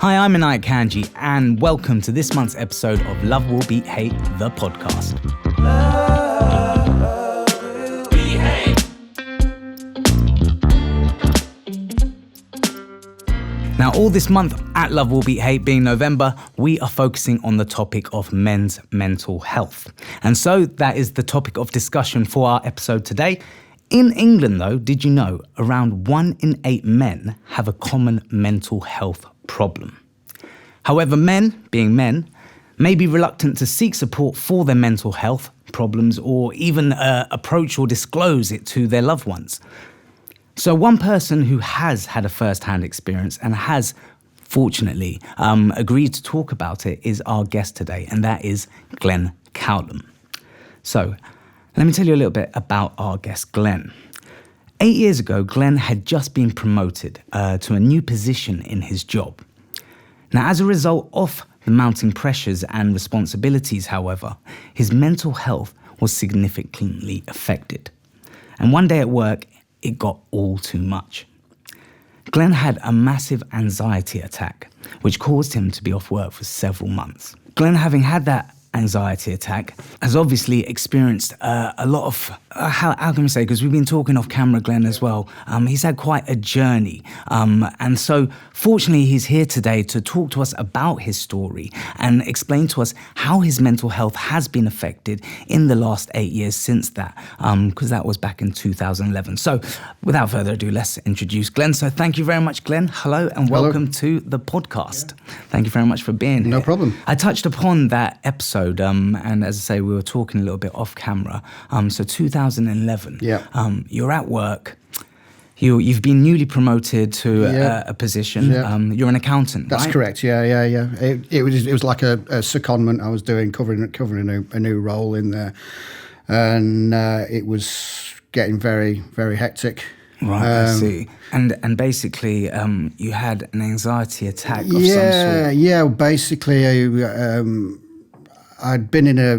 Hi, I'm Inayat Kanji, and welcome to this month's episode of Love Will Beat Hate, the podcast. Love will beat hate. Now, all this month at Love Will Beat Hate, being November, we are focusing on the topic of men's mental health. And so that is the topic of discussion for our episode today. In England, though, did you know around 1 in 8 men have a common mental health problem? However, men, being men, may be reluctant to seek support for their mental health problems or even approach or disclose it to their loved ones. So one person who has had a first-hand experience and has, fortunately, agreed to talk about it is our guest today, and that is Glenn Cowlam. So let me tell you a little bit about our guest, Glenn. 8 years ago, Glenn had just been promoted to a new position in his job. Now, as a result of the mounting pressures and responsibilities, however, his mental health was significantly affected. And one day at work, it got all too much. Glenn had a massive anxiety attack, which caused him to be off work for several months. Glenn, having had that anxiety attack, has obviously experienced a lot of, how can we say, because we've been talking off camera, Glenn, as well. He's had quite a journey. And so, fortunately, he's here today to talk to us about his story and explain to us how his mental health has been affected in the last 8 years since that, because that was back in 2011. So, without further ado, let's introduce Glenn. So, thank you very much, Glenn. Hello, and welcome to the podcast. Yeah. Thank you very much for being here. No problem. I touched upon that episode, and as I say, we were talking a little bit off camera. So 2011, you're at work. You've been newly promoted to a position. Yeah. You're an accountant. That's right? correct. Yeah. It was like a secondment I was doing, covering a new role in there, and it was getting very, very hectic. Right, I see. And basically, you had an anxiety attack of some sort. Yeah. Basically, I'd been in a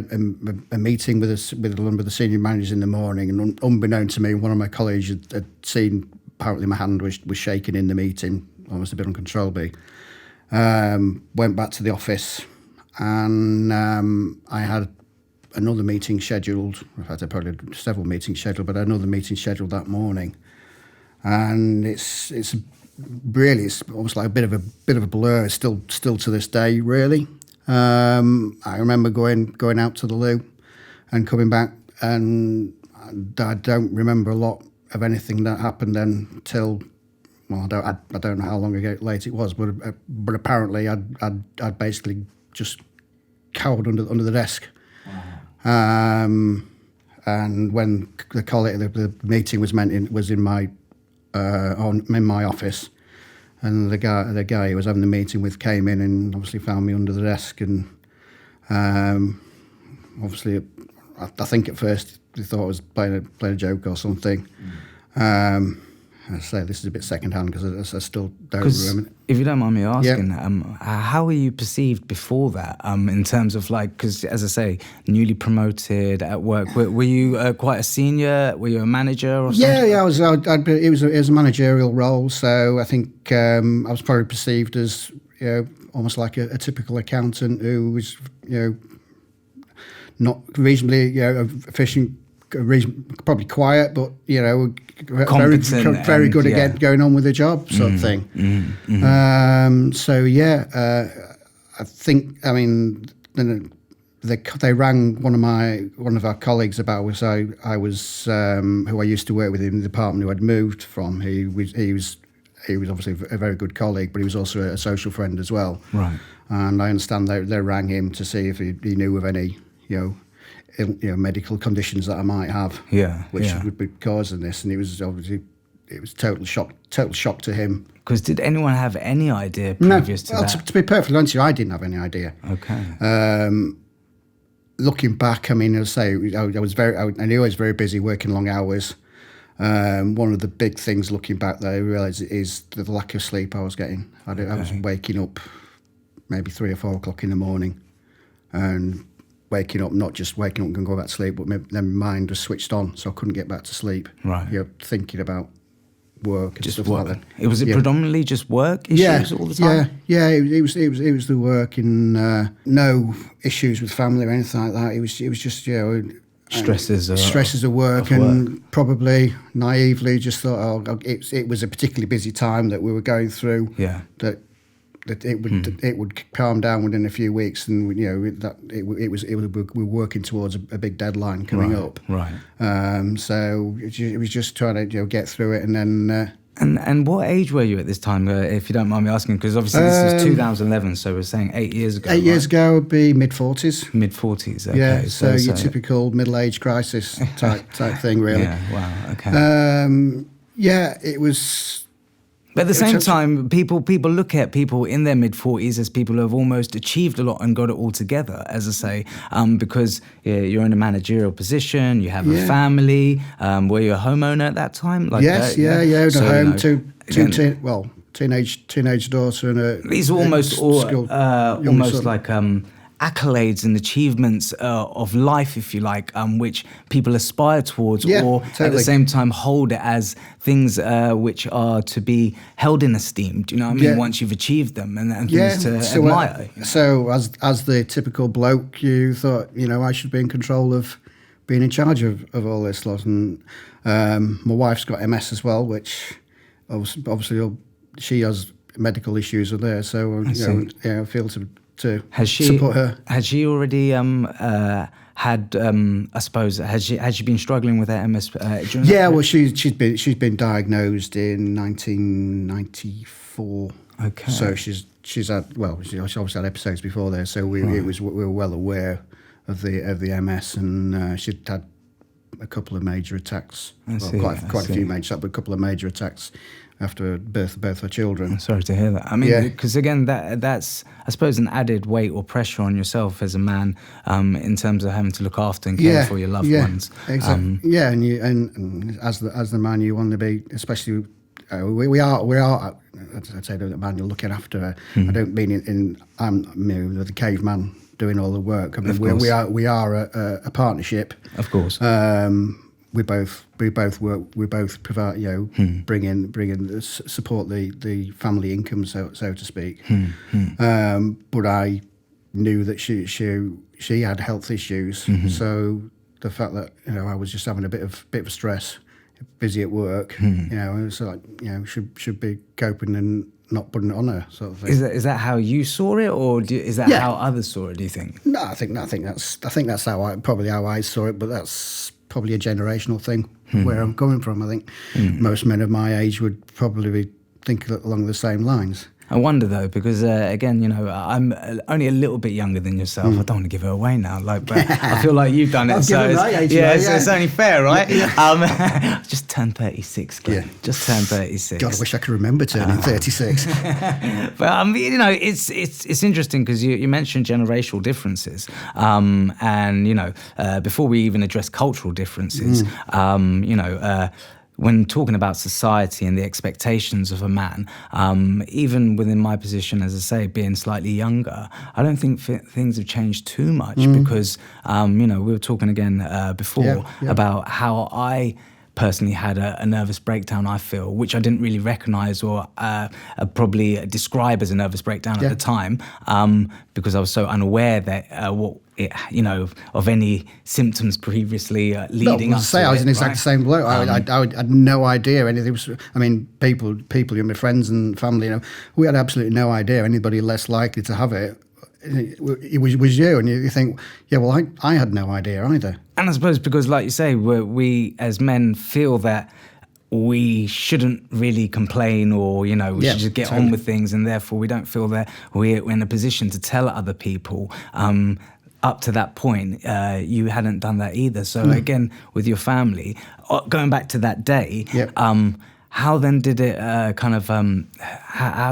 meeting with one of the senior managers in the morning, and unbeknown to me, one of my colleagues had seen apparently my hand was shaking in the meeting, almost a bit uncontrollably. Went back to the office, and I had another meeting scheduled. In fact, I probably had several meetings scheduled, but another meeting scheduled that morning. And it's almost like a bit of a blur. It's still to this day, really. I remember going out to the loo and coming back, and I don't remember a lot of anything that happened then till, well, I don't know how long ago late it was, but apparently I'd basically just cowered under the desk. Wow. And when the meeting was in my office. And the guy who was having the meeting with came in and obviously found me under the desk, and obviously I think at first they thought I was playing a joke or something. I say this is a bit secondhand because I still don't remember. If you don't mind me asking, how were you perceived before that? In terms of because as I say, newly promoted at work, were you quite a senior? Were you a manager or something? Yeah. It was a managerial role, so I think I was probably perceived as almost like a typical accountant who was not reasonably efficient. Probably quiet, but very good at going on with the job, sort of thing. I think they rang one of our colleagues about I was who I used to work with in the department, who I'd moved from. He was obviously a very good colleague, but he was also a social friend as well. Right. And I understand they rang him to see if he knew of any medical conditions that I might have, which would be causing this, and it was total shock to him. Because did anyone have any idea previous to that? To be perfectly honest with you, I didn't have any idea. Okay. Looking back, I mean, I knew I was very busy, working long hours. One of the big things looking back that I realised is the lack of sleep I was getting. I was waking up maybe 3 or 4 o'clock in the morning, and waking up, not just waking up and go back to sleep, but then my mind was switched on, so I couldn't get back to sleep. Right. Thinking about work and Just stuff work. like that. It was predominantly just work issues all the time? It was the work and no issues with family or anything like that. It was just, Stresses of work, and probably naively just thought, it was a particularly busy time that we were going through. Yeah. That it would calm down within a few weeks, and we were working towards a big deadline coming up. Right. So it was just trying to get through it, and then. And what age were you at this time, if you don't mind me asking? Because obviously this is 2011, so we're saying 8 years ago. 8 years ago would be mid-40s. Mid-40s, okay. Yeah, so your typical middle-age crisis type thing, really. Yeah, wow, okay. It was... But at the same time, people look at people in their mid-40s as people who have almost achieved a lot and got it all together, as I say, because you're in a managerial position, you have a family. Were you a homeowner at that time? Yes, a so, home, teenage daughter and a... These are almost like... accolades and achievements of life, if you like, which people aspire towards, or at the same time hold it as things which are to be held in esteem. Do you know what I mean? Once you've achieved them and things to admire. So as the typical bloke, you thought, I should be in control of being in charge of all this lot. And my wife's got MS as well, which obviously she has medical issues with there. So I feel to support her. Has she already had? I suppose has she been struggling with her MS? Well, she's been diagnosed in 1994. Okay. So she's had she obviously had episodes before there. So we were well aware of the MS, and she'd had a couple of major attacks. Quite a few major, but a couple of major attacks after birth of both her children. I'm sorry to hear that. I mean, because again, that's, I suppose, an added weight or pressure on yourself as a man in terms of having to look after and care for your loved ones. Exactly. And as the man, you want to be, especially. We are. I'd say the man you're looking after her. I don't mean I'm the caveman doing all the work. I mean, we are a partnership. Of course. We both work. We both provide, bring in support the family income, so to speak. But I knew that she had health issues, so the fact that I was just having a bit of stress, busy at work, it's like should be coping and not putting it on her, sort of thing. Is that how you saw it, or is that how others saw it? Do you think? No, I think that's how I saw it, but that's probably a generational thing where I'm coming from. I think most men of my age would probably think along the same lines. I wonder though, because again, I'm only a little bit younger than yourself. I don't want to give it away now, but I feel like you've done it. So it's only fair, right? Just turned 36, Glenn. Just turned 36. God, I wish I could remember turning 36. But it's interesting because you mentioned generational differences, and before we even address cultural differences, when talking about society and the expectations of a man, even within my position, as I say, being slightly younger, I don't think things have changed too much because, we were talking again before about how I personally had a nervous breakdown, I feel, which I didn't really recognise or probably describe as a nervous breakdown at the time, because I was so unaware that of any symptoms previously leading up to it. I was in exactly the same bloke. I had no idea anything was. I mean, people, my friends and family, we had absolutely no idea anybody less likely to have it. It was you, and you think, I had no idea either. And I suppose because, like you say, we as men feel that we shouldn't really complain, or we should just get on with things, and therefore we don't feel that we're in a position to tell other people. Up to that point, you hadn't done that either. So again, with your family, going back to that day, how then did it how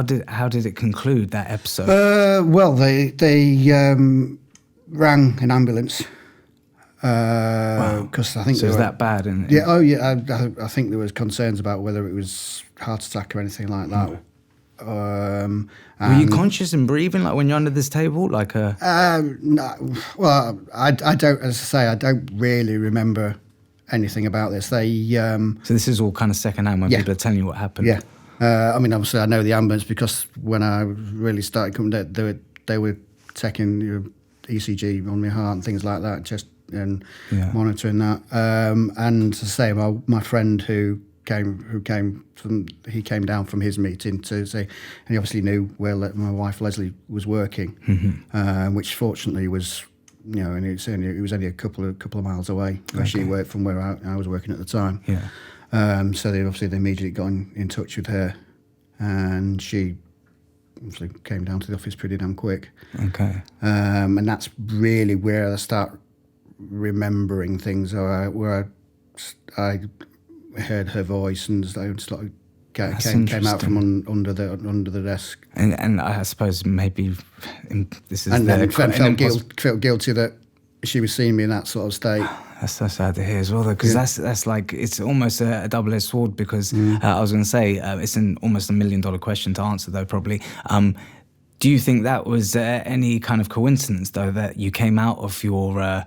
did it conclude, that episode? Well, they rang an ambulance. Because I think so. It was that bad? I think there was concerns about whether it was heart attack or anything like that. Were you conscious and breathing, like when you're under this table, like a? No. Well, I don't. As I say, I don't really remember anything about this. They So this is all kind of secondhand when people are telling you what happened. Yeah. I mean, obviously, I know the ambulance because when I really started coming, they were taking ECG on my heart and things like that, just and monitoring that. And to say, my friend who came down from his meeting to say, and he obviously knew where my wife Leslie was working, which fortunately was, and it was only a couple of miles away where she worked from where I was working at the time. Yeah. So they immediately got in touch with her, and she obviously came down to the office pretty damn quick. Okay. And that's really where I start remembering things, where I heard her voice and came out from under the desk. And I suppose maybe this is and then felt guilty that she was seeing me in that sort of state. That's so sad to hear as well, though, because that's like, it's almost a double-edged sword, because I was going to say, it's almost $1 million question to answer, though, probably. Do you think that was any kind of coincidence, though, that you came out of your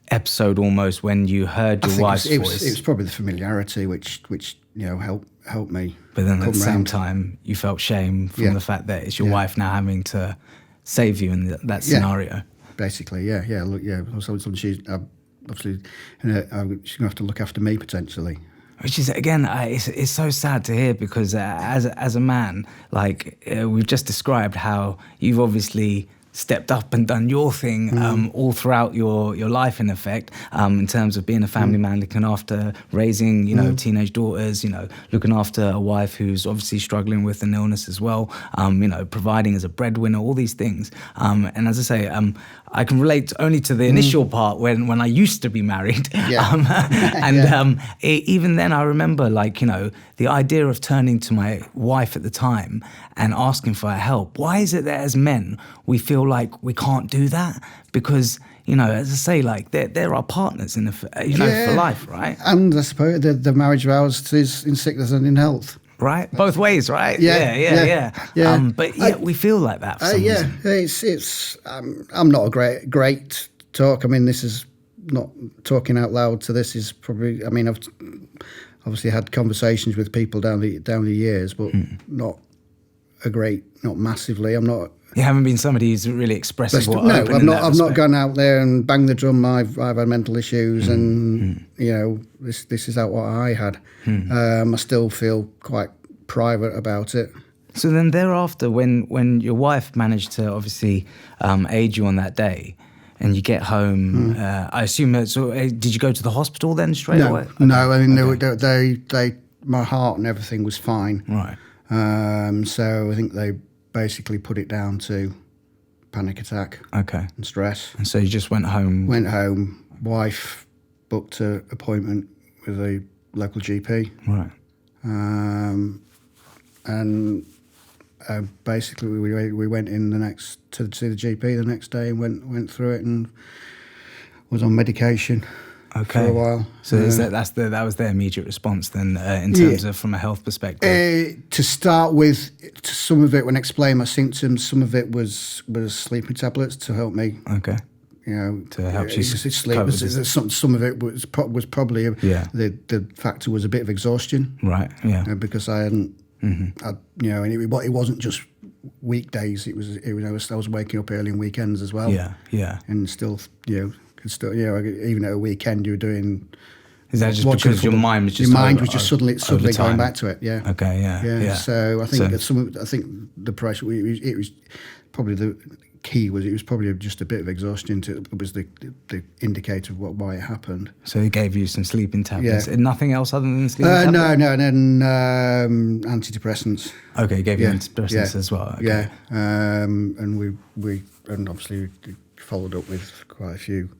episode almost when you heard your wife's voice? It was probably the familiarity which helped me. But then at the same time, you felt shame from the fact that it's your wife now having to save you in that scenario. Basically, So she's obviously, she's going to have to look after me potentially. Which is, again, it's so sad to hear, because as a man, like we've just described how you've obviously stepped up and done your thing all throughout your life, in effect, in terms of being a family man, looking after raising, teenage daughters, looking after a wife who's obviously struggling with an illness as well, providing as a breadwinner, all these things. And as I say, I can relate only to the initial part when I used to be married. Even then I remember, the idea of turning to my wife at the time and asking for her help. Why is it that as men we feel like we can't do that? Because, as I say, they're our partners for life, right? And I suppose the marriage vows is in sickness and in health. Right, both ways, right? Yeah. But we feel like that. For some reason. It's. I'm not a great talk. I mean, this is not talking out loud. So this is probably. I mean, I've obviously had conversations with people down the years, but not massively. I'm not. You haven't been somebody who's really expressive. I've not gone out there and banged the drum. I've had mental issues, and this is what I had. I still feel quite private about it. So then, thereafter, when your wife managed to obviously aid you on that day, and you get home, I assume. Did you go to the hospital then straight away? No. I mean, they my heart and everything was fine. Right. So I think they basically put it down to panic attack. Okay. And stress. And so you just went home. Wife booked an appointment with a local GP. Right. And basically we went in to see the GP the next day and went through it and was on medication. Okay. For a while. So that was their immediate response then, in terms of from a health perspective? To start with, some of it, when I explained my symptoms, some of it was sleeping tablets to help me. Okay. To help you sleep. Some of it was probably the factor was a bit of exhaustion. Right. Yeah. Because I hadn't, and it wasn't just weekdays. It was I was waking up early on weekends as well. Yeah. Yeah. And still, even at a weekend you were doing. Is that just because your mind was just suddenly going back to it? Yeah. Okay. Yeah. So I think the pressure. It was probably the key was it was probably just a bit of exhaustion. It was the indicator of why it happened. So he gave you some sleeping tablets. And nothing else other than sleeping tablets? No, and then antidepressants. Okay, he gave you antidepressants as well. Okay. Yeah, and we obviously followed up with quite a few.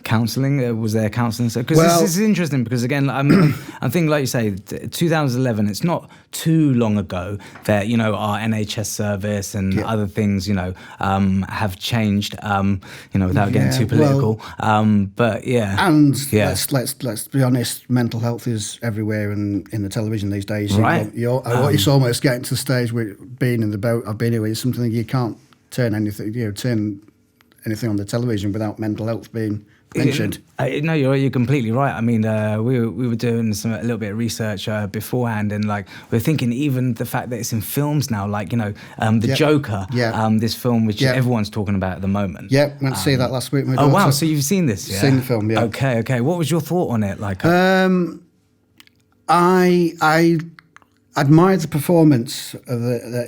Counselling? Was there counselling? Because this is interesting, because again, I think, like you say, 2011, it's not too long ago that, our NHS service and other things, have changed, without getting too political. But let's be honest, mental health is everywhere in the television these days. Right. It's almost getting to the stage where being in the boat I've been in is something you can't turn anything on the television without mental health being mentioned. No, you're completely right. I mean, we were doing a little bit of research beforehand, and like we're thinking even the fact that it's in films now, like the Joker, this film which everyone's talking about at the moment. Yeah, went to see that last week. My daughter. Oh wow! So you've seen this? Yeah? Seen the film? Yeah. Okay. What was your thought on it? Like, I admired the performance that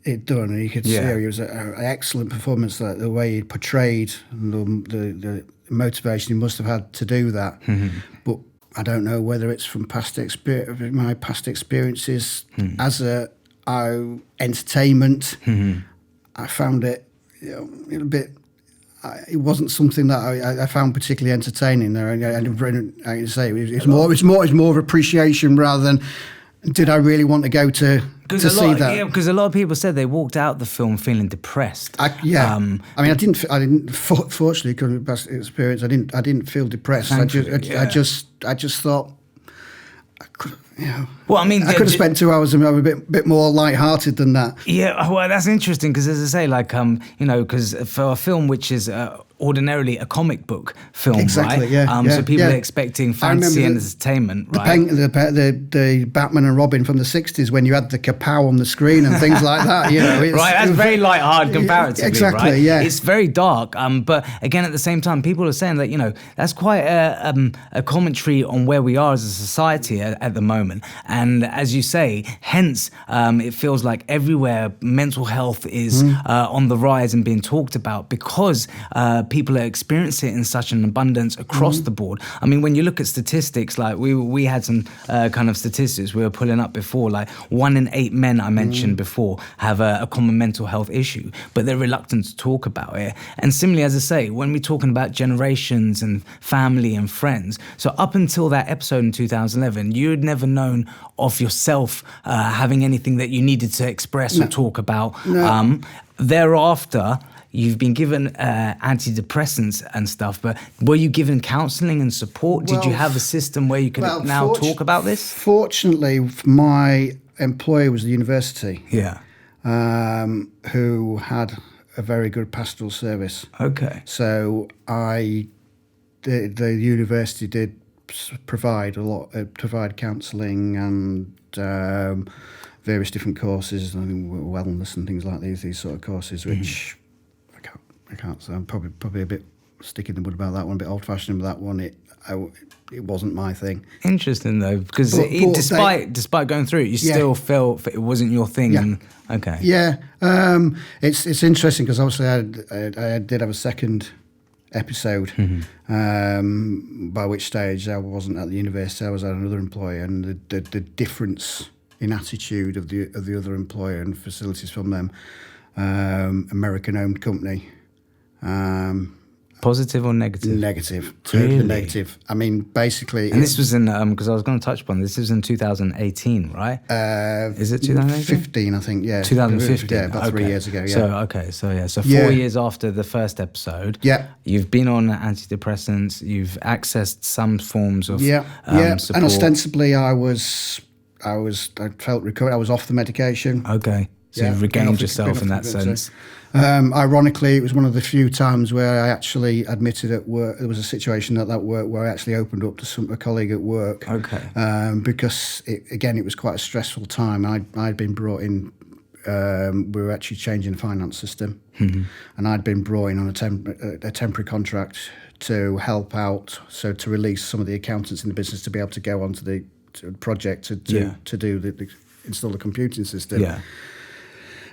he'd done, and you could see it was an excellent performance. That the way he portrayed the motivation he must have had to do that. But I don't know whether it's from my past experiences as a entertainment. I found it a little bit. It wasn't something that I found particularly entertaining. There, I say it's more of appreciation rather than did I really want to go to see that? Yeah, because a lot of people said they walked out the film feeling depressed. I mean, I didn't. Fortunately, because of past experience, I didn't feel depressed. I just thought. Well, I mean, I could have spent 2 hours and I'm a bit more light-hearted than that. Yeah, well, that's interesting because, as I say, like, because for a film which is ordinarily a comic book film, exactly, right? So people are expecting fantasy and entertainment, right? The Batman and Robin from the 60s when you had the kapow on the screen and things like that, right, that's very light-hearted comparatively, exactly, right? Yeah. It's very dark, but again, at the same time, people are saying that, that's quite a commentary on where we are as a society at the moment. And as you say, hence, it feels like everywhere mental health is on the rise and being talked about because people are experiencing it in such an abundance across the board. I mean, when you look at statistics, like we had some kind of statistics we were pulling up before, like 1 in 8 men I mentioned before have a common mental health issue, but they're reluctant to talk about it. And similarly, as I say, when we're talking about generations and family and friends, so up until that episode in 2011, you'd never known of yourself having anything that you needed to express or talk about. Thereafter, you've been given antidepressants and stuff, but were you given counselling and support? Did you have a system where you could now talk about this? Fortunately, my employer was the university. Yeah. Who had a very good pastoral service. Okay. So the university did provide counselling and various different courses, I think wellness and things like these sort of courses, which I can't say. I'm probably a bit stick in the mud about that one, a bit old-fashioned with that one. It wasn't my thing. Interesting though, because despite going through it, you still felt it wasn't your thing. Yeah. And, okay. Yeah, it's interesting because obviously I did have a second episode, by which stage I wasn't at the university. I was at another employer, and the difference in attitude of the other employer and facilities from them, American-owned company. Positive or negative? Negative. Totally really? Negative. I mean, basically... And this was in, because I was going to touch upon this was in 2018, right? Is it 2018? 15, I think, yeah. 2015? Yeah, about 3 years ago, yeah. So 4 years after the first episode, you've been on antidepressants, you've accessed some forms of support. And ostensibly I felt recovered, I was off the medication. Okay. So you've regained yourself in that sense. Ironically, it was one of the few times where I actually admitted at work. There was a situation at that work where I actually opened up to a colleague at work. Okay. Because it was quite a stressful time. I'd been brought in. We were actually changing the finance system, and I'd been brought in on a temporary contract to help out, so to release some of the accountants in the business to be able to go onto the project to do install the computing system. Yeah.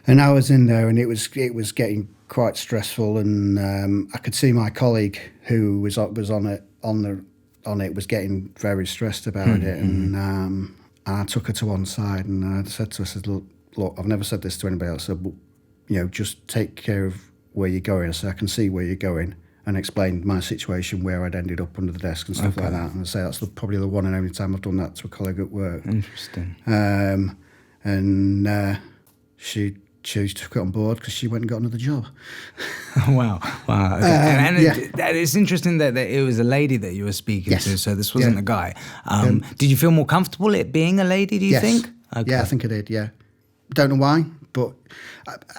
And I was in there, and it was getting quite stressful, and I could see my colleague who was on it was getting very stressed about it, and I took her to one side, and I said to her, I said, look, I've never said this to anybody else, I said, but, just take care of where you're going. I said, I can see where you're going, and explained my situation where I'd ended up under the desk and stuff like that. And I say that's probably the one and only time I've done that to a colleague at work. Interesting. And she took it on board because she went and got another job. Wow. Okay. It's interesting that it was a lady that you were speaking to, so this wasn't a guy. Did you feel more comfortable it being a lady, do you think? Okay. Yeah, I think I did, yeah. Don't know why, but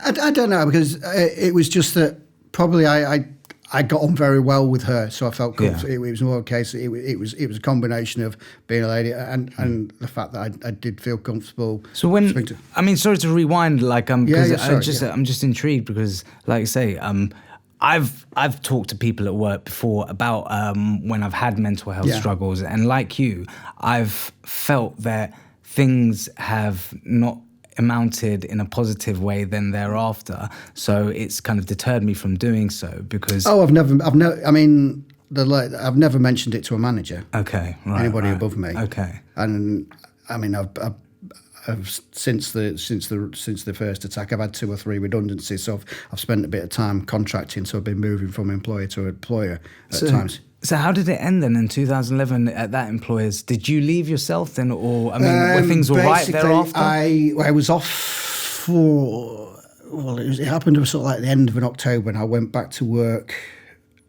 I don't know, because it was just that probably I I got on very well with her, so I felt comfortable. Yeah. It was more a case. It was a combination of being a lady and the fact that I did feel comfortable. So I mean, sorry to rewind, like because I'm just intrigued because, like you say, I've talked to people at work before about when I've had mental health struggles, and like you, I've felt that things have not amounted in a positive way then thereafter, so it's kind of deterred me from doing so because I've never I mean I've never mentioned it to a manager, anybody above me, and I mean I've since the first attack I've had 2 or 3 redundancies, so I've spent a bit of time contracting, so I've been moving from employer to employer at times. So how did it end then in 2011 at that employer's? Did you leave yourself then, or I mean, were things all right thereafter? I was off for it happened sort of like the end of October, and I went back to work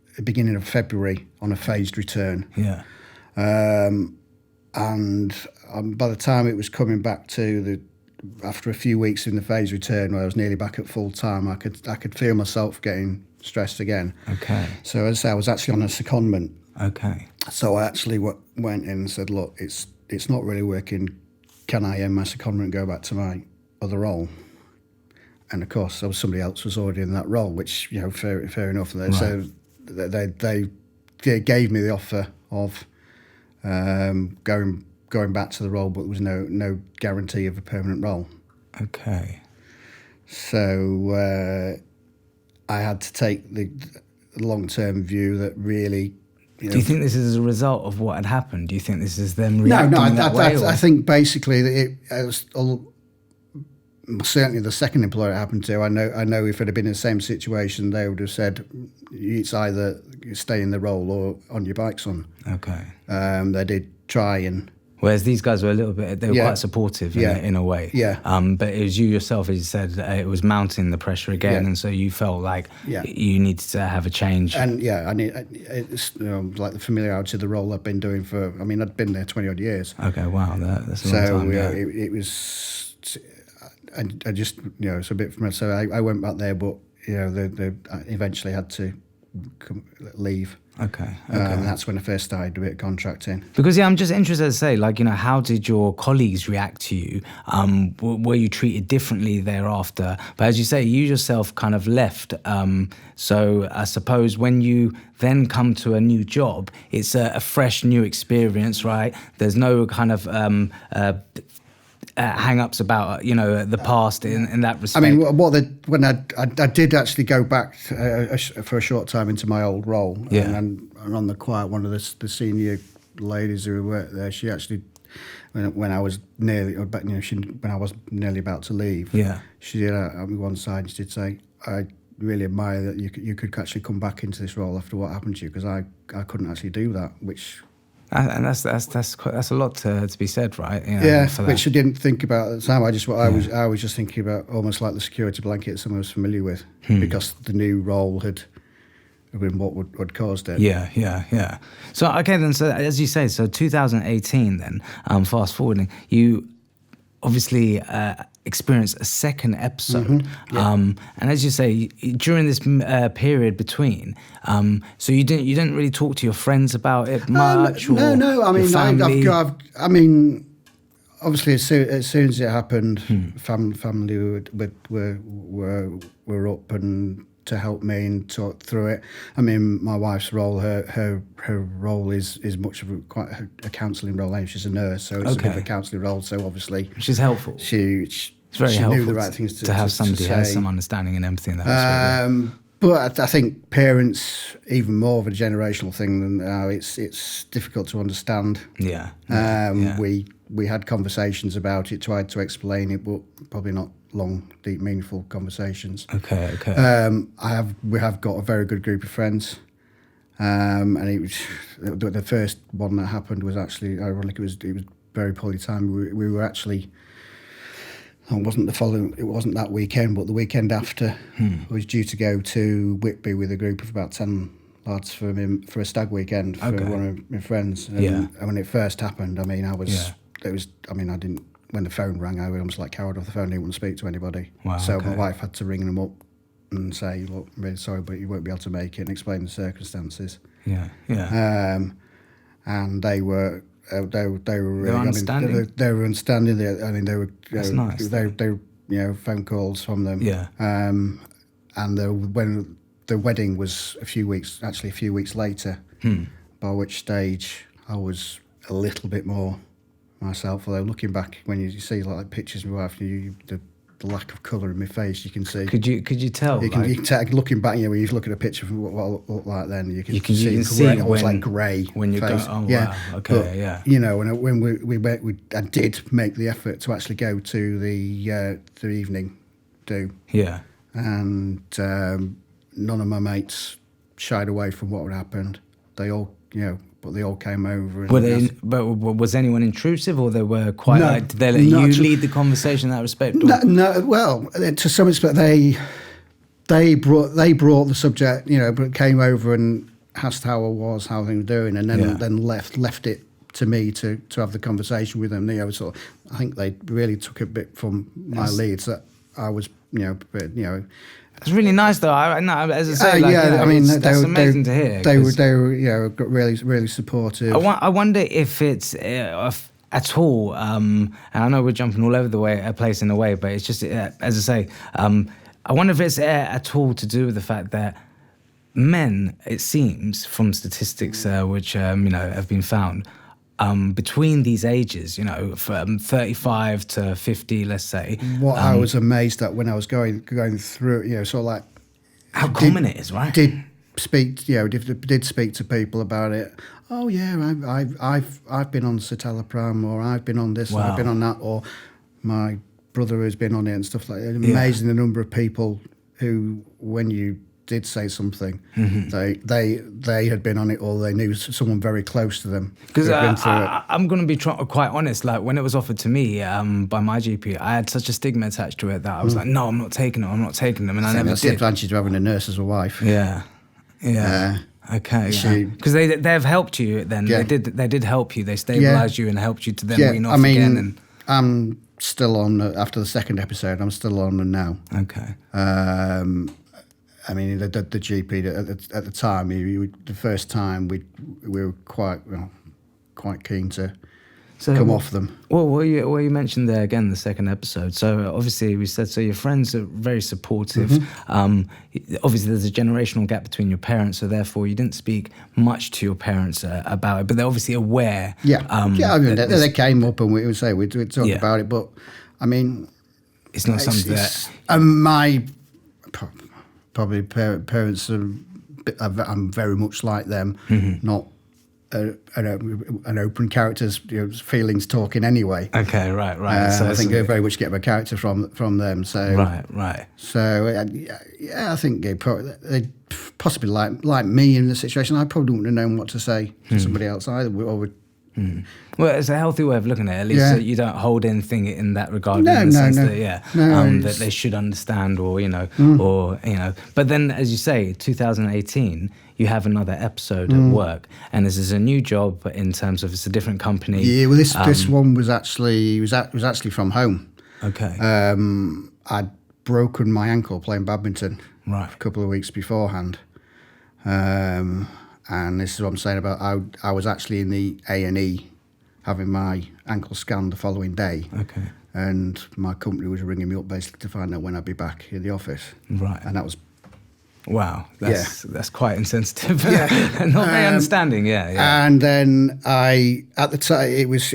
at the beginning of February on a phased return. Yeah. And by the time it was coming back to after a few weeks in the phased return, where I was nearly back at full time, I could feel myself getting stressed again. Okay. So as I say, I was actually on a secondment. Okay. So I actually went in and said, look, it's not really working. Can I end my secondment and go back to my other role? And of course, there was somebody else was already in that role, which, you know, fair enough. Right. So they gave me the offer of going back to the role, but there was no guarantee of a permanent role. Okay. So I had to take the long-term view that really. Do you think this is a result of what had happened? Do you think this is them reacting that way? I think basically that it was certainly the second employer it happened to. I know if it had been in the same situation, they would have said it's either stay in the role or on your bike, son. Okay. They did try and. Whereas these guys were they were quite supportive in a way. Yeah. But it was you yourself, as you said, it was mounting the pressure again, and so you felt like you needed to have a change. And it's like the familiarity of the role I've been doing I'd been there 20 odd years. Okay, wow, that's a long time. So it was, I just it's a bit familiar. So I went back there, but they eventually had to leave. Okay. And that's when I first started a bit of contracting. Because I'm just interested to say, how did your colleagues react to you? Were you treated differently thereafter? But as you say, you yourself kind of left. So I suppose when you then come to a new job, it's a fresh new experience, right? There's no kind of hang-ups about the past in that respect. I mean, when I did actually go back for a short time into my old role, and on the quiet, one of the senior ladies who worked there, she actually, when I was nearly about to leave, she did on one side. She did say, "I really admire that you could actually come back into this role after what happened to you, because I couldn't actually do that," which. And that's a lot to be said, right? Which I didn't think about at the time. I was just thinking about almost like the security blanket someone was familiar with, because the new role had been what would caused it. Yeah. So okay, then. So as you say, so 2018. Then fast forwarding, you obviously experienced a second episode, and as you say, during this period between, so you didn't really talk to your friends about it much. No. I mean, I mean, obviously, as soon as it happened, family were up and to help me and talk through it. I mean, my wife's role, her role is much of quite a counselling role. She's a nurse, so it's a bit of a counselling role. So obviously, she's helpful. It's very helpful knew the right things to have somebody who has some understanding and empathy in that respect. But I think parents, even more of a generational thing than now. It's difficult to understand. We had conversations about it, tried to explain it, but probably not long, deep, meaningful conversations. Okay. We have got a very good group of friends, and it was the first one that happened was actually ironic. It was very poorly timed. We were actually. It wasn't that weekend, but the weekend after, I was due to go to Whitby with a group of about 10 lads for a stag weekend for one of my friends. And when it first happened, I mean, I didn't. When the phone rang, I was almost like coward off the phone. I didn't want to speak to anybody. Wow, so my wife had to ring them up and say, look, I'm really sorry, but you won't be able to make it, and explain the circumstances. Yeah, yeah. And they were really, understanding. They were understanding. They were. That's nice. They phone calls from them. Yeah. And when the wedding was a few weeks later, by which stage I was a little bit more myself. Although looking back, when you see like pictures of my wife, the lack of colour in my face, you can see. Could you tell? You can tell, looking back, when you look at a picture of what I look like then, you can see when, almost like grey when you face. go. Oh yeah. wow. Okay. But, yeah. When we went, I did make the effort to actually go to the evening do. Yeah. And none of my mates shied away from what had happened. They all, but they all came over. And but was anyone intrusive, or they were quite? No, did they let you lead the conversation in that respect? No. Well, to some extent, they brought the subject. But came over and asked how I was, how things were doing, and then left it to me to have the conversation with them. I think they really took a bit from my leads that I was, It's really nice, though. As I say, that's amazing to hear. They were really, really supportive. I wonder if it's at all. And I know we're jumping all over the place in a way, but it's just as I say. I wonder if it's at all to do with the fact that men, it seems, from statistics which have been found. Between these ages, from 35 to 50, let's say. What I was amazed at when I was going through, sort of like how common it is, right? Did speak to people about it. Oh yeah, I've been on citalopram, or I've been on this, or I've been on that, or my brother has been on it and stuff like that. Amazing the number of people who, when you did say something, they had been on it, or they knew someone very close to them. Because I'm going to be quite honest, like when it was offered to me by my GP, I had such a stigma attached to it that I was like, no, I'm not taking them, and I never that's did. the advantage of having a nurse as a wife. Yeah. Okay, because they've helped you then. Yeah. They did help you. They stabilised you and helped you to then wean off again. And I'm still on after the second episode. I'm still on them now. Okay. The GP at the time, the first time we were quite keen to come off them. Well, you mentioned there again the second episode. So obviously we said your friends are very supportive. Obviously there's a generational gap between your parents, so therefore you didn't speak much to your parents about it, but they're obviously aware. They came up and we talk about it, but it's not something that my. Probably parents I'm very much like them, not an open character's feelings talking anyway. Okay, right. So I think I very much get my character from them. So right. So I think they possibly like me in the situation. I probably wouldn't have known what to say to somebody else either. Well, it's a healthy way of looking at it. At least you don't hold anything in that regard. That they should understand, or But then, as you say, 2018, you have another episode at work, and this is a new job in terms of it's a different company. Yeah, well, this one was actually from home. Okay. I'd broken my ankle playing badminton a couple of weeks beforehand. And this is what I'm saying about I was actually in the A&E having my ankle scanned the following day. Okay. And my company was ringing me up basically to find out when I'd be back in the office. Right. And that was... Wow. That's quite insensitive. Not very understanding, yeah. And then at the time, it was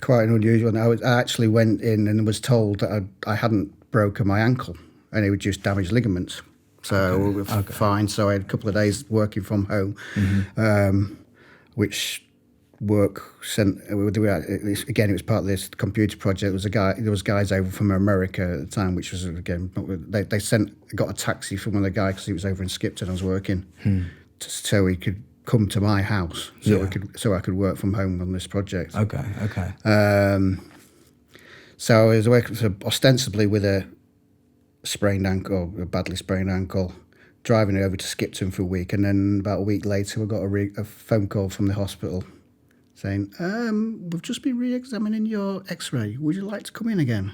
quite an unusual one. I actually went in and was told that I hadn't broken my ankle and it would just damage ligaments. So we were fine. So I had a couple of days working from home, which work sent. Again, it was part of this computer project. There was guys over from America at the time, which was again they got a taxi from one of the guys because he was over in Skipton. I was working, so he could come to my house, so I could work from home on this project. Okay. So I was working ostensibly with a badly sprained ankle, driving it over to Skipton for a week, and then about a week later, we got a phone call from the hospital saying, "We've just been re-examining your X-ray. Would you like to come in again?"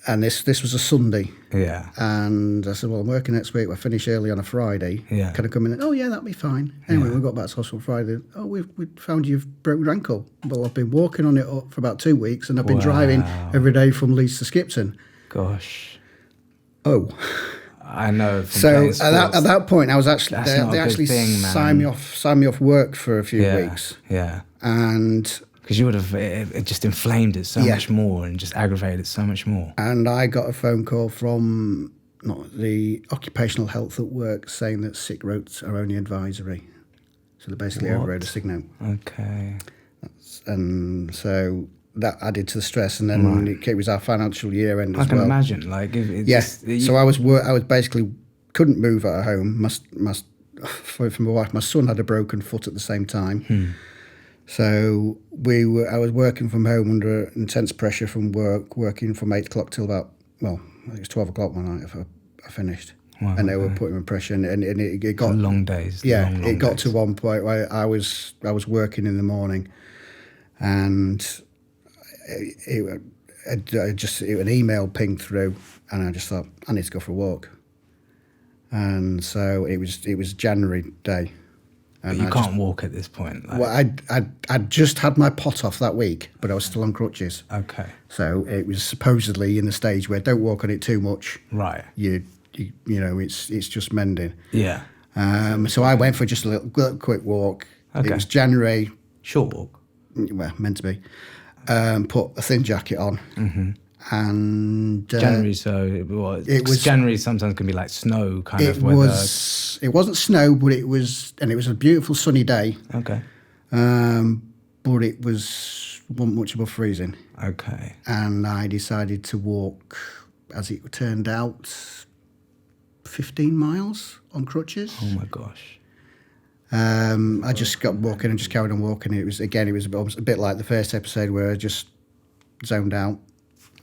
and this was a Sunday. Yeah. And I said, well, I'm working next week. I finish early on a Friday. Yeah. Can I come in? Oh, yeah, that'd be fine. Anyway, we got back to hospital Friday. Oh, we found you've broken your ankle. Well, I've been walking on it up for about 2 weeks, and I've been driving every day from Leeds to Skipton. Gosh. Oh. I know. So at that point, I was actually they actually thing, signed me off work for a few weeks. Yeah. And because you would have it just inflamed it so much more and just aggravated it so much more. And I got a phone call from the occupational health at work saying that sick notes are only advisory. So they basically overrode a sick note. Okay. And so that added to the stress, and then it was our financial year end as well. I can imagine, like, So I was basically couldn't move at home. For my wife, my son had a broken foot at the same time. So I was working from home under intense pressure from work, working from 8 o'clock till about, well, I think it was 12 o'clock one night I finished. Wow, and they were putting me pressure, and it got long days. Yeah, it got to one point where I was working in the morning, and an email pinged through, and I just thought I need to go for a walk. And so it was January day. And you can't walk at this point. Well, I'd just had my pot off that week, but I was still on crutches. Okay. So it was supposedly in the stage where don't walk on it too much. Right. You know, it's just mending. Yeah. So I went for just a little quick walk. Okay. It was January. Short walk. Well, meant to be. Put a thin jacket on. Mm-hmm. And January, January sometimes can be like snow kind of weather. It wasn't snow, but it was a beautiful sunny day. Okay. But it wasn't much above freezing. Okay. And I decided to walk, as it turned out, 15 miles on crutches. Oh my gosh. I just got walking and just carried on walking. It was a bit like the first episode where I just zoned out.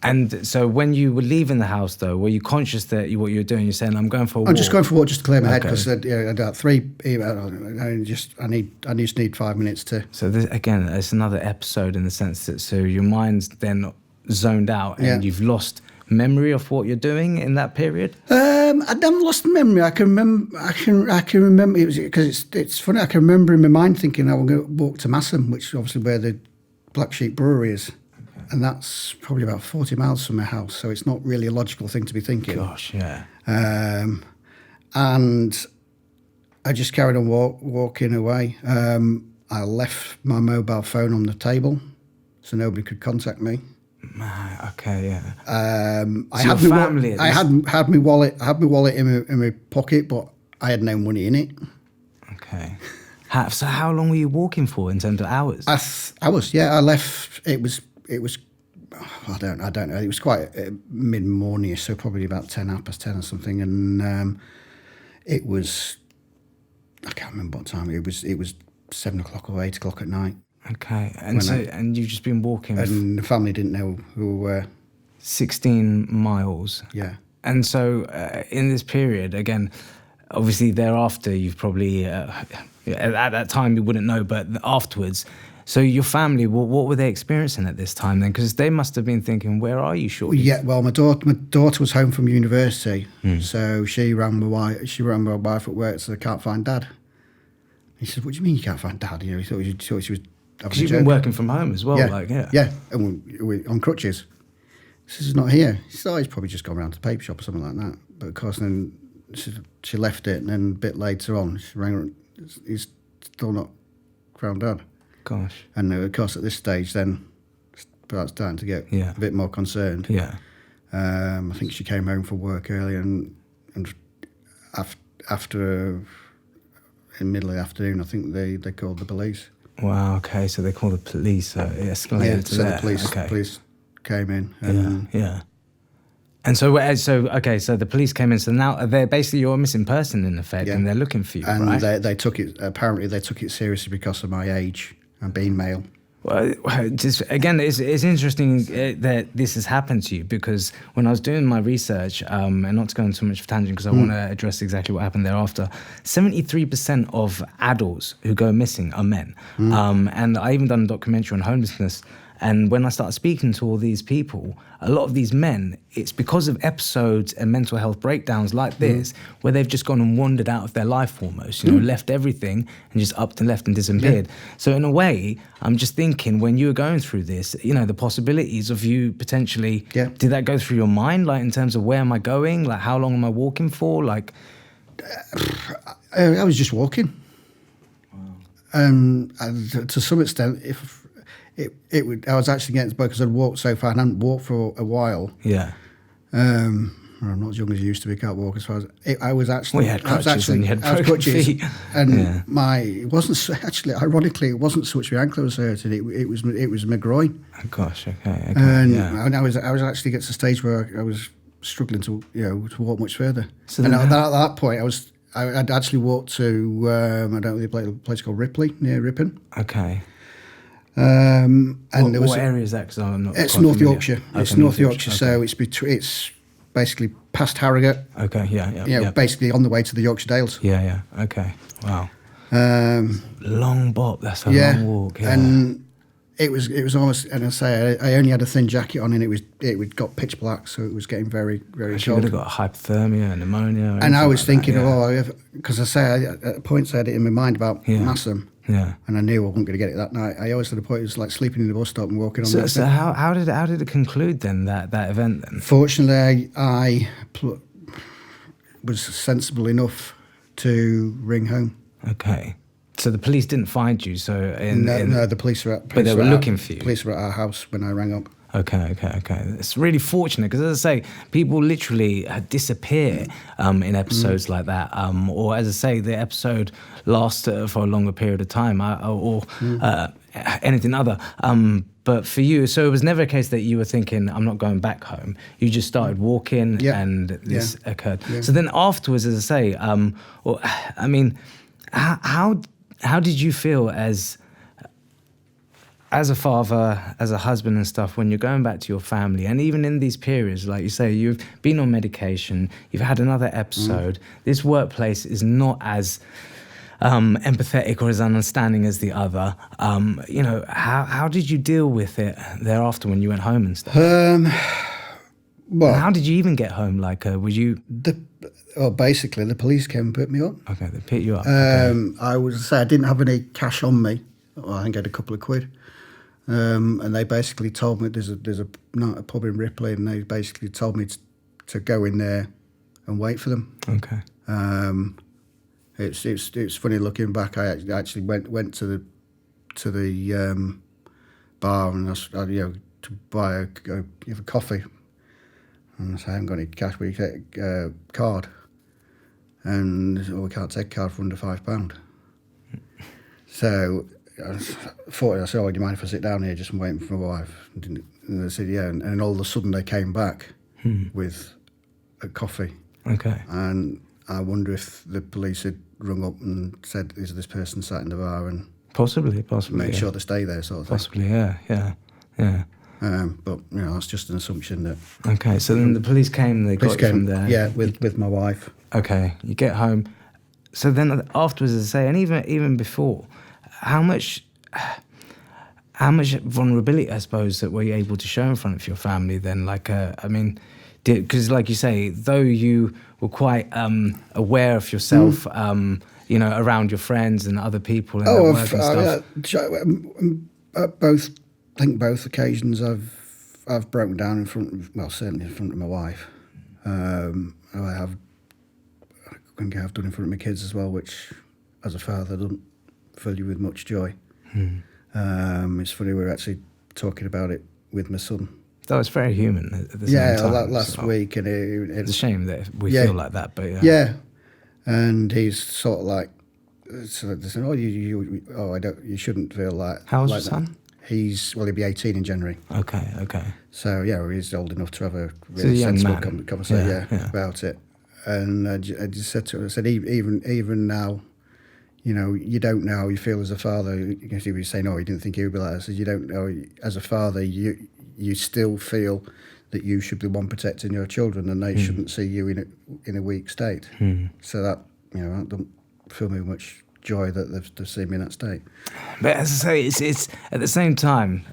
And so when you were leaving the house, though, were you conscious that what you were doing? You're saying, "I'm going for a walk." I'm just going for a walk just to clear my head, because I got 3. I just need 5 minutes to. So this, again, it's another episode in the sense that so your mind's then zoned out and you've lost memory of what you're doing in that period. I haven't lost memory. I can remember. I can remember. It was because it's funny. I can remember in my mind thinking I will go walk to Massam, which is obviously where the Black Sheep Brewery is. And that's probably about 40 miles from my house, so it's not really a logical thing to be thinking. Gosh, yeah. And I just carried on walking away. I left my mobile phone on the table, so nobody could contact me. Okay, yeah. I had my family. I had my wallet. I had my wallet in my pocket, but I had no money in it. Okay. So how long were you walking for in terms of hours? Hours. Yeah, I left. It was. I don't know. It was quite mid-morning-ish, so probably about 10:10 or something. And it was. I can't remember what time it was. It was 7 o'clock or 8 o'clock at night. Okay, and you've just been walking, and the family didn't know who we were. 16 miles. Yeah. And so in this period, again, obviously thereafter, you've probably at that time you wouldn't know, but afterwards. So your family, what were they experiencing at this time then? Because they must have been thinking, "Where are you, Shorty?" Yeah, well, my daughter was home from university, so she rang my wife at work, so I can't find Dad. He said, "What do you mean you can't find Dad?" You know, he thought she was. Because you've been working from home as well, yeah, and we're on crutches. She says, "He's not here." He said, "Oh, he's probably just gone round to the paper shop or something like that." But of course, then she left it, and then a bit later on, she rang her. He's still not found Dad. Gosh. And of course, at this stage, then that's starting to get a bit more concerned. Yeah. I think she came home from work early, and after in the middle of the afternoon, I think they called the police. Wow. Okay. So they called the police. So it escalated to that. The police came in. And yeah. And so the police came in. So now they're basically you're a missing person in effect, and they're looking for you, and right? they took it. Apparently, they took it seriously because of my age and being male. Well, just again, it's interesting that this has happened to you, because when I was doing my research, and not to go into too much of a tangent because I want to address exactly what happened thereafter, 73% of adults who go missing are men. And I even done a documentary on homelessness, And when I started speaking to all these people, a lot of these men, it's because of episodes and mental health breakdowns like this, where they've just gone and wandered out of their life almost, left everything and just upped and left and disappeared. So in a way, I'm just thinking, when you were going through this, the possibilities of you potentially, did that go through your mind? Like, in terms of, where am I going? Like, how long am I walking for? Like, I was just walking. And to some extent, I was actually getting to the boat because I'd walked so far and I hadn't walked for a while. Yeah. I'm not as young as I used to be. Can't walk as far as I was actually. Well, you had crutches and you had broken crutches, feet. and it wasn't actually. Ironically, it wasn't so much my ankle I was hurting. It was my groin. Oh gosh, okay. And I was actually get to the stage where I was struggling to to walk much further. So and at that point, I'd actually walked to I don't know a place called Ripley near Ripon. Okay. And there was what area is that? Because I'm not. It's North familiar. Yorkshire. Okay, It's North Yorkshire, okay. so it's basically past Harrogate. Okay, yeah. Basically on the way to the Yorkshire Dales. Yeah. Okay. Wow. Long bop. That's a long walk. Yeah. And it was almost. And I only had a thin jacket on, and it got pitch black, so it was getting very, very You cold. would have got hypothermia, pneumonia. And I was thinking, because at points I had it in my mind about Massam. Yeah. And I knew I wasn't going to get it that night. I always had a point. It was like sleeping in the bus stop and walking on. So how did it conclude then, that event then? Fortunately, I was sensible enough to ring home. Okay. So the police didn't find you. So no, the police were at. But they were looking for you. Police were at our house when I rang up. Okay. It's really fortunate because, as I say, people literally disappear in episodes like that. Or, as I say, the episode lasts for a longer period of time or anything other. But for you, so it was never a case that you were thinking, I'm not going back home. You just started walking and this occurred. Yeah. So then afterwards, as I say, how did you feel as a father, as a husband and stuff, when you're going back to your family, and even in these periods, like you say, you've been on medication, you've had another episode, this workplace is not as empathetic or as understanding as the other. How did you deal with it thereafter when you went home and stuff? Well, and how did you even get home? Like, were you... basically, the police came and picked me up. Okay, they picked you up. I didn't have any cash on me. Well, I think I had a couple of quid. And they basically told me there's a pub in Ripley, and they basically told me to go in there and wait for them. Okay. It's funny looking back. I actually went to the bar and to buy a coffee, and I said, I haven't got any cash. Will you take a card? And we can't take a card for under £5. So I said, do you mind if I sit down here just waiting for my wife? And they said, yeah. And all of a sudden they came back with a coffee. Okay. And I wonder if the police had rung up and said, is this person sat in the bar? And possibly. Make sure they stay there, sort of thing. Possibly, yeah. But, that's just an assumption that... Okay, so then the police came, they got you from there. Yeah, with my wife. Okay, you get home. So then afterwards, as I say, and even before, how much vulnerability, I suppose, that were you able to show in front of your family then? Like, because like you say, though you were quite aware of yourself, around your friends and other people and work and stuff. I think both occasions I've broken down certainly in front of my wife. I've done in front of my kids as well, which as a father doesn't fill you with much joy. It's funny, we're actually talking about it with my son. That was very human at the same time. Last week. And it's a shame that we feel like that, but yeah. Yeah, and he's sort of like, so they said, you shouldn't feel like... How old's like your son? He'll be 18 in January. Okay. So, he's old enough to have a really sensible conversation about it. And I just said to him, I said, even now, you don't know how you feel as a father. Because he was saying, you didn't think he would be like that. I said, you don't know, as a father, you still feel that you should be the one protecting your children, and they shouldn't see you in a weak state. So that, that don't fill me with much joy that they've seen me in that state. But as I say, it's at the same time,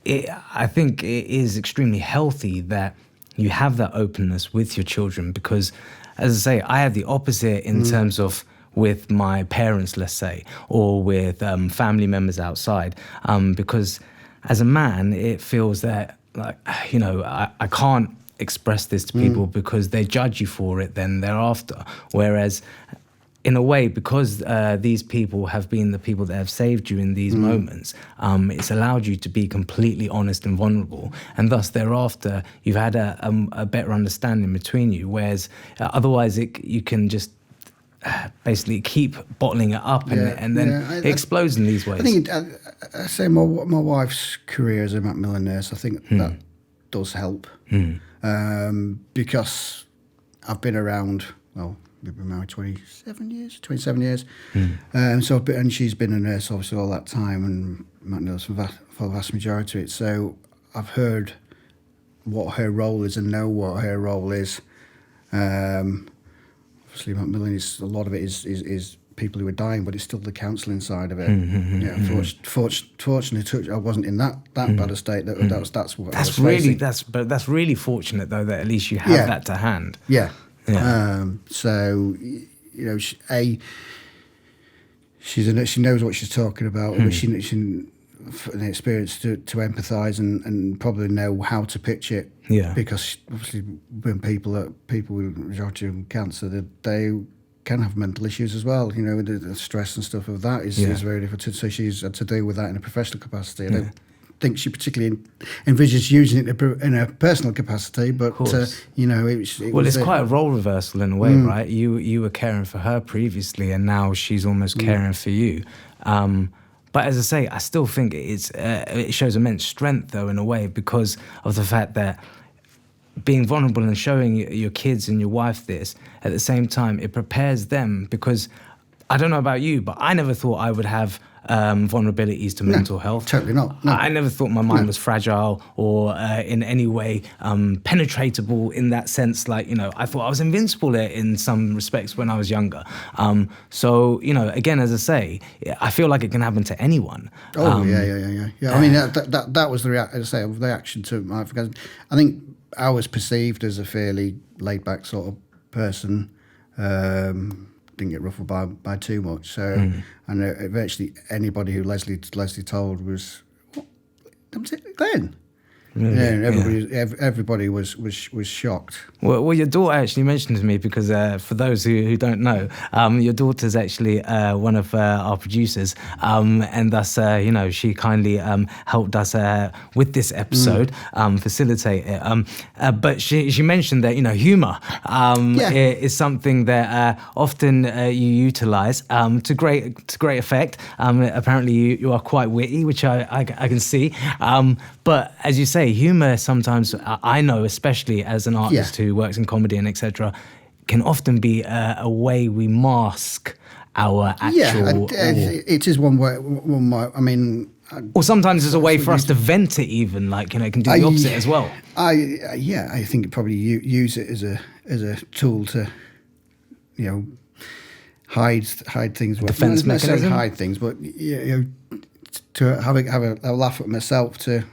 I think it is extremely healthy that you have that openness with your children, because, as I say, I have the opposite in terms of with my parents, let's say, or with family members outside, because as a man, it feels that, like, I can't express this to people because they judge you for it then thereafter. Whereas in a way, because these people have been the people that have saved you in these moments, it's allowed you to be completely honest and vulnerable, and thus thereafter you've had a better understanding between you, whereas otherwise you can just basically keep bottling it up and then it explodes in these ways. I think I say my wife's career as a Macmillan nurse, I think that does help, because I've been around, well, we've been married 27 years. And she's been a nurse obviously all that time, and Matt knows for the vast majority of it. So I've heard what her role is and know what her role is. Obviously, Macmillan a lot of it is people who are dying, but it's still the counselling side of it. Fortunately, I wasn't in that bad a state. That's what I was really facing. that's really fortunate though, that at least you have that to hand. Yeah. Yeah. So, she knows what she's talking about, but she an experience to empathise and probably know how to pitch it. Yeah. Because obviously, when people with majority of cancer, they can have mental issues as well. The stress and stuff of that is very difficult. So she's had to deal with that in a professional capacity. I don't think she particularly envisages using it in a personal capacity, but it's quite a role reversal in a way, right? You were caring for her previously, and now she's almost caring for you. But as I say, I still think it shows immense strength, though, in a way, because of the fact that being vulnerable and showing your kids and your wife this, at the same time, it prepares them, because I don't know about you, but I never thought I would have vulnerabilities to mental health. Totally not. No. I never thought my mind was fragile or in any way penetratable in that sense. Like, I thought I was invincible in some respects when I was younger. So, again, as I say, I feel like it can happen to anyone. Yeah. I mean, that was the reaction to my, because I think I was perceived as a fairly laid-back sort of person. Didn't get ruffled by too much. So, and eventually anybody who Leslie told was, Glenn. Everybody was shocked. Well, your daughter actually mentioned to me, because for those who don't know, your daughter's actually one of our producers, and thus she kindly helped us with this episode, facilitate it. But she mentioned that humour is something that often you utilise to great effect. Apparently you are quite witty, which I can see. But as you say, humour sometimes, I know, especially as an artist who works in comedy and etc., can often be a way we mask our actual... it is one way. I mean... Or sometimes it's a way for us to vent it even, like, it can do the opposite as well. I think it probably use it as a tool to, hide things. Defense mechanism? Hide things, but to have a laugh at myself, to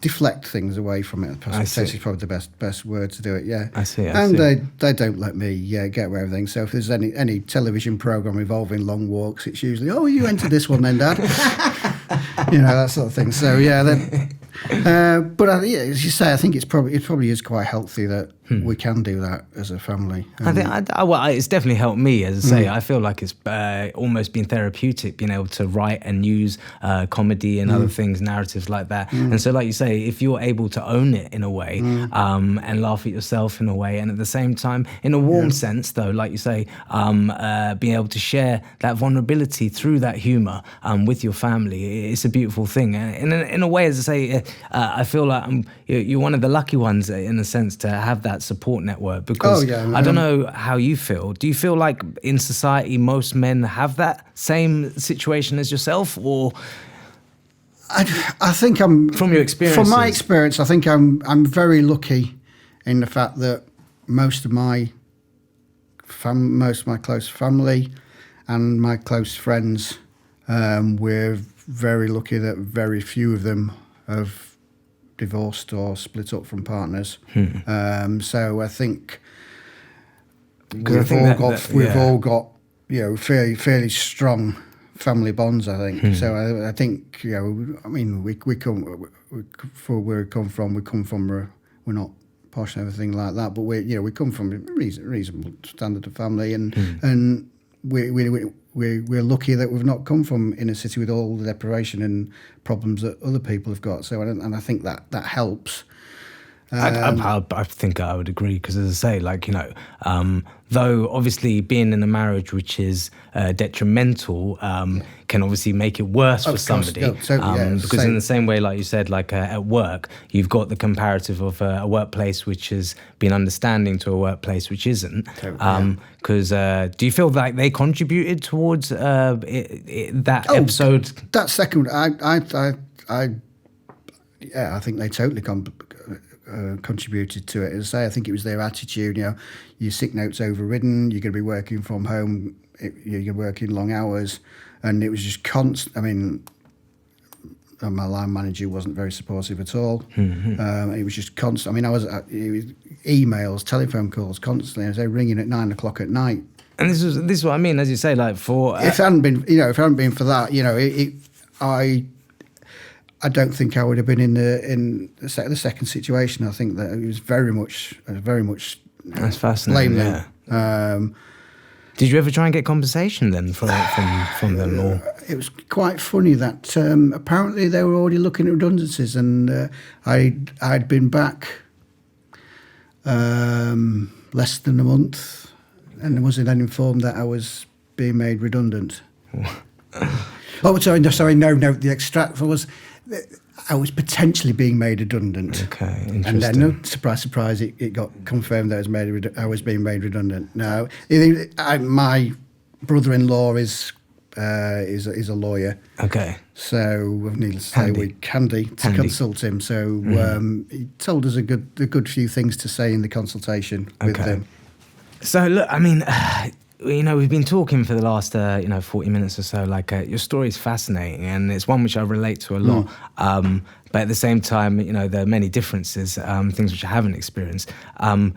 deflect things away from it. I think is probably the best word to do it. Yeah, I see. They don't let me get away with things. So if there's any television program involving long walks, it's usually, oh, you entered this one then, Dad. That sort of thing. So but as you say, I think it probably is quite healthy that we can do that as a family. I think it's definitely helped me. As I say, I feel like it's almost been therapeutic, being able to write and use comedy and other things, narratives like that. And so, like you say, if you're able to own it in a way, and laugh at yourself in a way, and at the same time, in a warm sense, though, like you say, being able to share that vulnerability through that humour with your family, it's a beautiful thing. And in a way, as I say, I feel like you're one of the lucky ones in a sense to have that support network, because I don't know how you feel. Do you feel like in society most men have that same situation as yourself, or? I think I'm, from your experience. From my experience, I think I'm very lucky in the fact that most of my close family and my close friends, we're very lucky that very few of them have divorced or split up from partners. So I think we've all got fairly strong family bonds. I think so. I think I mean we come for where we come from. We're not posh and everything like that, but we come from a reasonable standard of family, and we're lucky that we've not come from inner city with all the deprivation and problems that other people have got. So and I think that helps. I think I would agree, because as I say, though obviously being in a marriage which is detrimental can obviously make it worse for somebody. Because in the same way, like you said, at work, you've got the comparative of a workplace which has been understanding to a workplace which isn't. Because do you feel like they contributed towards that episode? That second, I think they totally contributed to it. As I say, I think it was their attitude. Your sick note's overridden. You're going to be working from home. You're working long hours, and it was just constant. I mean, my line manager wasn't very supportive at all. It was just constant. I mean, it was emails, telephone calls constantly. I was ringing at 9 o'clock at night. And this is what I mean, as you say, for if it hadn't been for that, I don't think I would have been in the second situation. I think that it was very much. That's fascinating. Yeah. Did you ever try and get compensation then from them? Or? It was quite funny that apparently they were already looking at redundancies, and I'd been back less than a month, and I wasn't then informed that I was being made redundant. Oh, sorry, no. The extract was. I was potentially being made redundant. Okay, interesting. And then, surprise, it got confirmed that I was being made redundant. Now, my brother-in-law is a lawyer. Okay. So, needless to say, we handy to consult him. So, he told us a good few things to say in the consultation with him. So, look, I mean. We've been talking for the last 40 minutes or so. Your story is fascinating, and it's one which I relate to a lot. But at the same time, there are many differences, things which I haven't experienced. And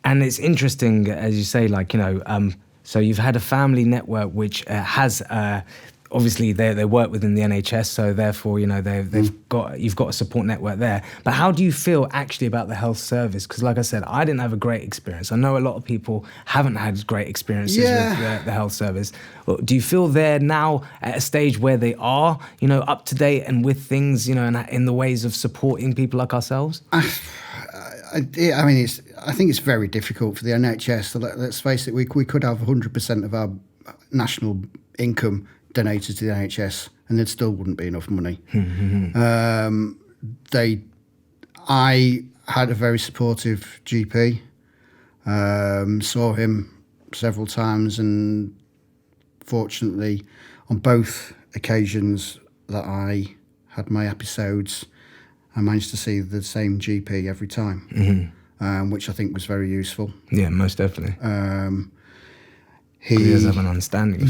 it's interesting, as you say, so you've had a family network which has. Obviously, they work within the NHS, so therefore, you've got a support network there. But how do you feel actually about the health service? Because, like I said, I didn't have a great experience. I know a lot of people haven't had great experiences with the health service. Do you feel they're now at a stage where they are, up to date and with things, and in the ways of supporting people like ourselves? I think it's very difficult for the NHS. So let's face it, we could have 100% of our national income donated to the NHS, and there still wouldn't be enough money. I had a very supportive GP, saw him several times, and fortunately on both occasions that I had my episodes, I managed to see the same GP every time, which I think was very useful. Yeah, most definitely. He does have an understanding.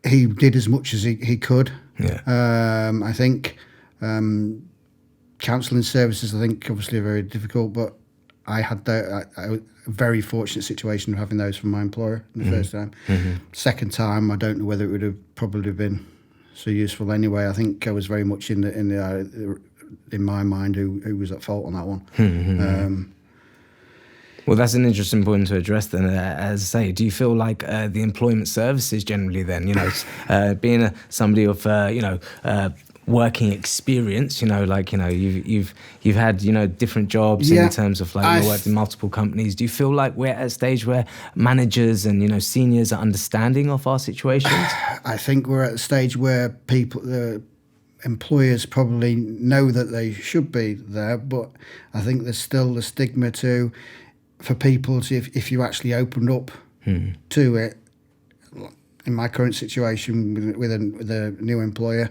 He did as much as he could. Yeah. I think counselling services, I think, obviously are very difficult, but I had a very fortunate situation of having those from my employer the first time. Second time, I don't know whether it would have probably been so useful anyway. I think I was very much in my mind who was at fault on that one. Well, that's an interesting point to address then. As I say, do you feel like the employment services generally then, being somebody of, working experience, you've had, different jobs in terms of you worked in multiple companies. Do you feel like we're at a stage where managers and, seniors are understanding of our situations? I think we're at a stage where employers probably know that they should be there, but I think there's still the stigma for people to, if you actually opened up to it. In my current situation with a new employer,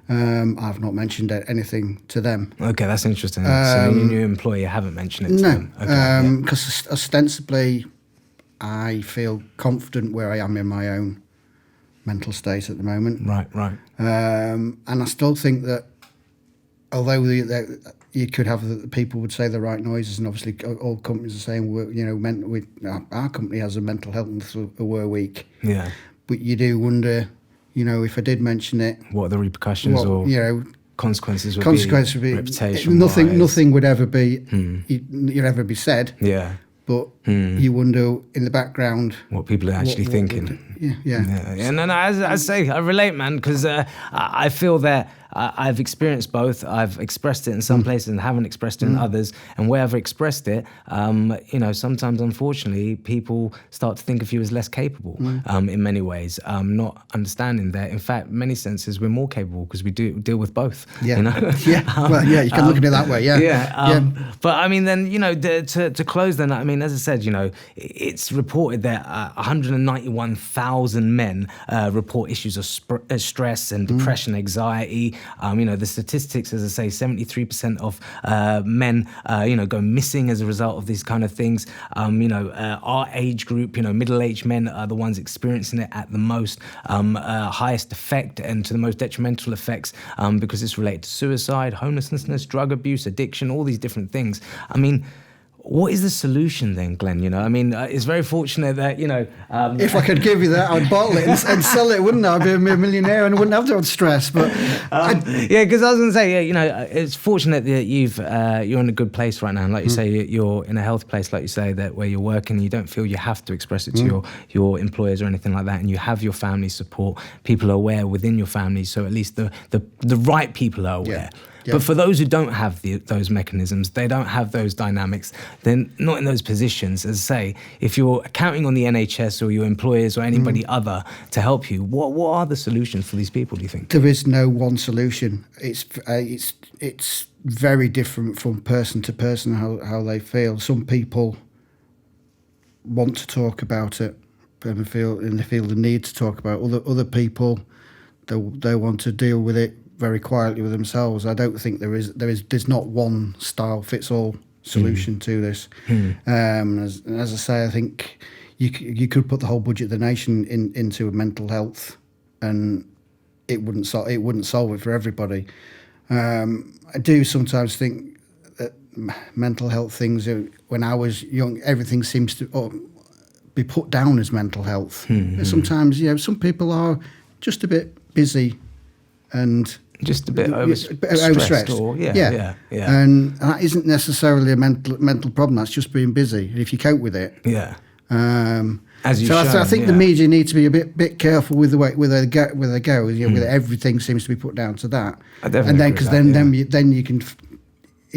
I've not mentioned anything to them. Okay, that's interesting. So your new employer, you haven't mentioned it to them? Because ostensibly I feel confident where I am in my own mental state at the moment. Right. And I still think that although you could have the people would say the right noises, and obviously all companies are saying our company has a mental health aware week. Yeah. But you do wonder, if I did mention it, what are the repercussions consequences would be reputation. Nothing would ever be you'd ever be said. Yeah. But you wonder in the background what people are actually thinking. Yeah. And then as I say, I relate, man, because I feel that I've experienced both. I've expressed it in some places and haven't expressed it in others. And where I've expressed it, sometimes, unfortunately, people start to think of you as less capable in many ways, not understanding that, in fact, many senses, we're more capable because we do deal with both. Yeah. You can look at it that way, But, I mean, then, to close then, I mean, as I said, it's reported that 191,000 men report issues of stress and depression, anxiety. The statistics, as I say, 73% of men, go missing as a result of these kind of things. Our age group, middle-aged men are the ones experiencing it at the most highest effect and to the most detrimental effects because it's related to suicide, homelessness, drug abuse, addiction, all these different things. I mean, what is the solution then, Glenn? It's very fortunate that, if I could give you that, I'd bottle it and sell it, wouldn't I? I'd be a millionaire and I wouldn't have to have stress. But because I was going to say, it's fortunate that you're in a good place right now. And like you say, you're in a healthy place, like you say, that where you're working, you don't feel you have to express it to your employers or anything like that. And you have your family support. People are aware within your family. So at least the right people are aware. Yeah. But for those who don't have those mechanisms, they don't have those dynamics, they're not in those positions. As I say, if you're counting on the NHS or your employers or anybody other to help you, what are the solutions for these people, do you think? There is no one solution. It's very different from person to person how they feel. Some people want to talk about it and they feel the need to talk about it. Other people, they want to deal with it very quietly with themselves. I don't think there's not one style fits all solution to this. As I say, I think you could put the whole budget of the nation into mental health, and it wouldn't solve it for everybody. I do sometimes think that mental health things, when I was young, everything seems to be put down as mental health. Sometimes, some people are just a bit busy and just a bit overstressed. And that isn't necessarily a mental problem. That's just being busy. And if you cope with it, as you I think the media need to be a bit careful with where they go. With everything seems to be put down to that. And then because then you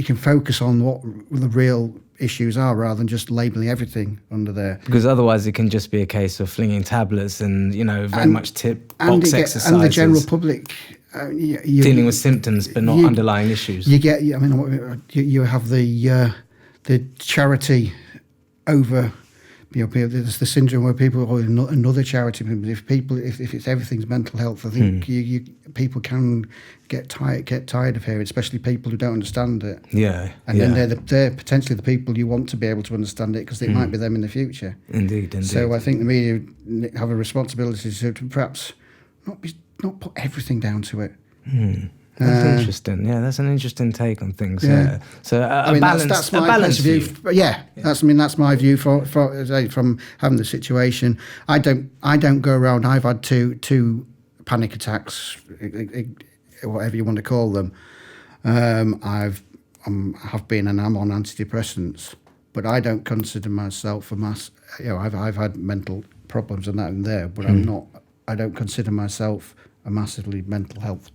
can focus on what the real issues are rather than just labelling everything under there. Because otherwise it can just be a case of flinging tablets and very much tip box exercises. And the general public dealing with symptoms but not underlying issues. You have the charity over. There's the syndrome where people another charity. If it's everything's mental health, I think people can get tired of hearing, especially people who don't understand it. Then they're potentially the people you want to be able to understand it because it might be them in the future. Indeed. So I think the media have a responsibility to perhaps not put everything down to it. That's interesting. Yeah, that's an interesting take on things. Yeah. So that's my view. That's my view from having the situation. I don't go around. I've had two panic attacks, whatever you want to call them. Have been and I'm on antidepressants, but I don't consider myself a mass. I've had mental problems and that and there, but I'm not. I don't consider myself a massively mental health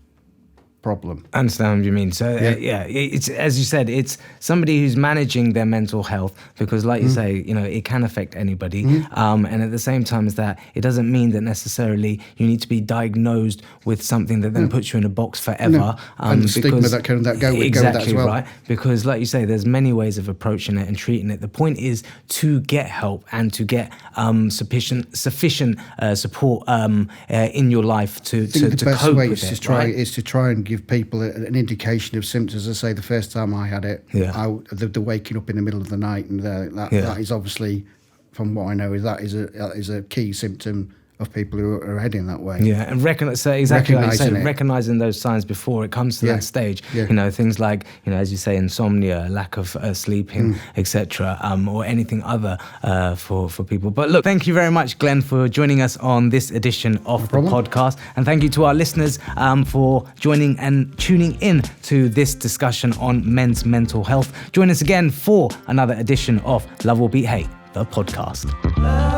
problem. I understand what you mean. So it's, as you said, it's somebody who's managing their mental health because, like you say, it can affect anybody. And at the same time as that, it doesn't mean that necessarily you need to be diagnosed with something that then puts you in a box forever. And the stigma that go with that as well. Right. Because, like you say, there's many ways of approaching it and treating it. The point is to get help and to get sufficient support in your life to cope with it. The best way is to try and give people an indication of symptoms. As I say, the first time I had it, the waking up in the middle of the night, and that is obviously, from what I know, that is a key symptom people who are heading that way. Yeah, and recognizing those signs before it comes to that stage. Yeah. You know, things like, you know, as you say, insomnia, lack of sleeping, etc., or anything other for people. But look, thank you very much, Glenn, for joining us on this edition of the podcast, and thank you to our listeners for joining and tuning in to this discussion on men's mental health. Join us again for another edition of Love Will Beat Hate, the podcast.